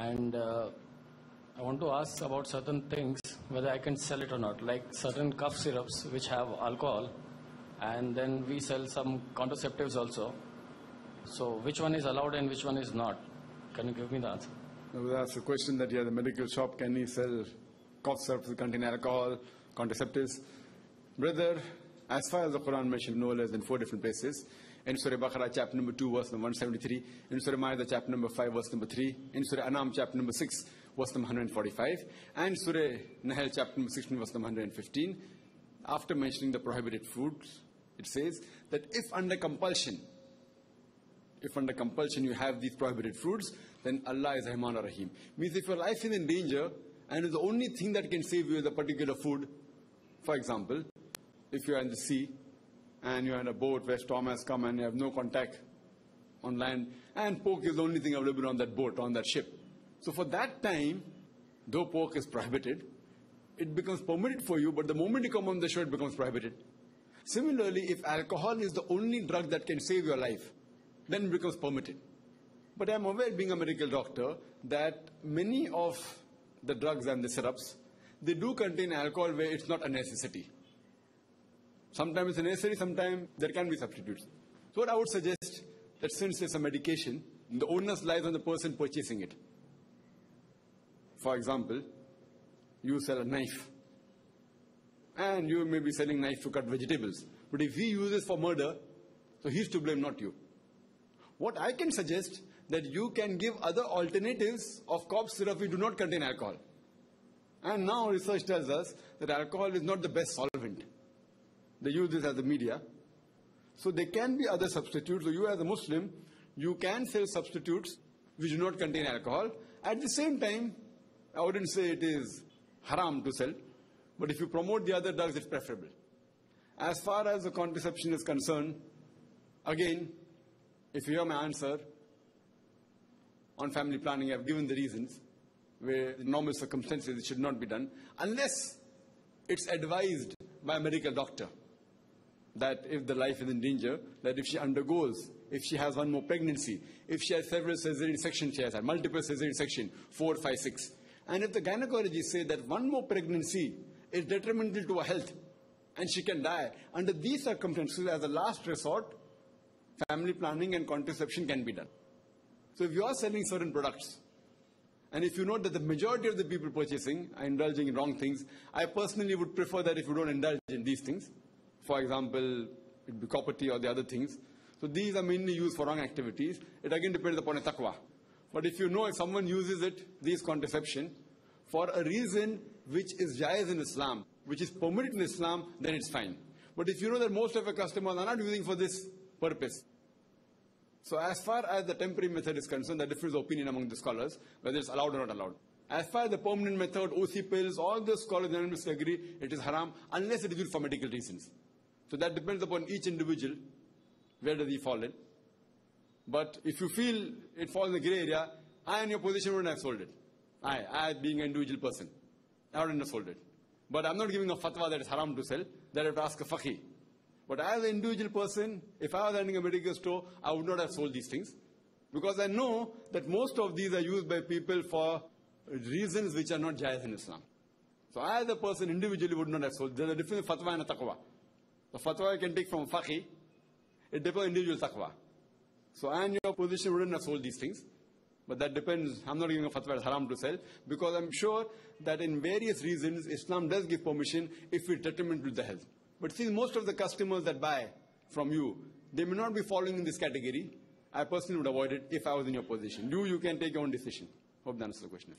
and I want to ask about certain things, whether I can sell it or not, like certain cough syrups which have alcohol, and then we sell some contraceptives also. So which one is allowed and which one is not? Can you give me the answer? Now, that's a question that the medical shop, can he sell cough syrups that contain alcohol, contraceptives? Brother, as far as the Quran mentioned no less than 4 different places. In Surah Baqarah, chapter number 2, verse number 173. In Surah Ma'idah, chapter number 5, verse number 3. In Surah Anam, chapter number 6, verse number 145. And Surah Nahl, chapter number 16, verse number 115. After mentioning the prohibited foods, it says that if under compulsion you have these prohibited foods, then Allah is Rahman Rahim. Means if your life is in danger and the only thing that can save you is a particular food, for example, if you are in the sea and you are in a boat where storm has come and you have no contact on land, and pork is the only thing available on that boat, on that ship. So for that time, though pork is prohibited, it becomes permitted for you, but the moment you come on the shore, it becomes prohibited. Similarly, if alcohol is the only drug that can save your life, then it becomes permitted. But I am aware, being a medical doctor, that many of the drugs and the syrups, they do contain alcohol where it's not a necessity. Sometimes it's a necessary, sometimes there can be substitutes. So what I would suggest, that since it's a medication, the onus lies on the person purchasing it. For example, you sell a knife, and you may be selling knife to cut vegetables. But if he uses for murder, so he's to blame, not you. What I can suggest, that you can give other alternatives of cough syrup which do not contain alcohol. And now research tells us that alcohol is not the best solvent. They use this as a media. So there can be other substitutes. So you as a Muslim, you can sell substitutes which do not contain alcohol. At the same time, I wouldn't say it is haram to sell, but if you promote the other drugs, it's preferable. As far as the contraception is concerned, again, if you hear my answer on family planning, I have given the reasons where in normal circumstances it should not be done, unless it's advised by a medical doctor that if the life is in danger, that if she undergoes, if she has one more pregnancy, if she has several cesarean sections, she has had multiple cesarean sections, 4, 5, 6. And if the gynecologists say that one more pregnancy is detrimental to her health and she can die, under these circumstances, as a last resort, family planning and contraception can be done. So if you are selling certain products, and if you know that the majority of the people purchasing are indulging in wrong things, I personally would prefer that if you don't indulge in these things, for example, it be property or the other things. So these are mainly used for wrong activities. It again depends upon a taqwa. But if you know if someone uses it, these contraception, for a reason which is jaiz in Islam, which is permitted in Islam, then it's fine. But if you know that most of your customers are not using for this purpose. So as far as the temporary method is concerned, there differs opinion among the scholars, whether it's allowed or not allowed. As far as the permanent method, OC pills, all the scholars unanimously agree it is haram, unless it is used for medical reasons. So that depends upon each individual, where does he fall in. But if you feel it falls in the grey area, I in your position wouldn't have sold it. I being an individual person, I wouldn't have sold it. But I'm not giving a fatwa that it's haram to sell, that I have to ask a faqih. But as an individual person, if I was running a medical store, I would not have sold these things. Because I know that most of these are used by people for reasons which are not jaiz in Islam. So I as a person individually would not have sold. There's a difference in fatwa and a taqwa. The fatwa you can take from faqih, it depends on individual taqwa. So I in your position wouldn't have sold these things. But that depends. I'm not giving a fatwa it's haram to sell, because I'm sure that in various reasons, Islam does give permission if it's detrimental to the health. But see, most of the customers that buy from you, they may not be falling in this category. I personally would avoid it if I was in your position. You can take your own decision. Hope that answers the question.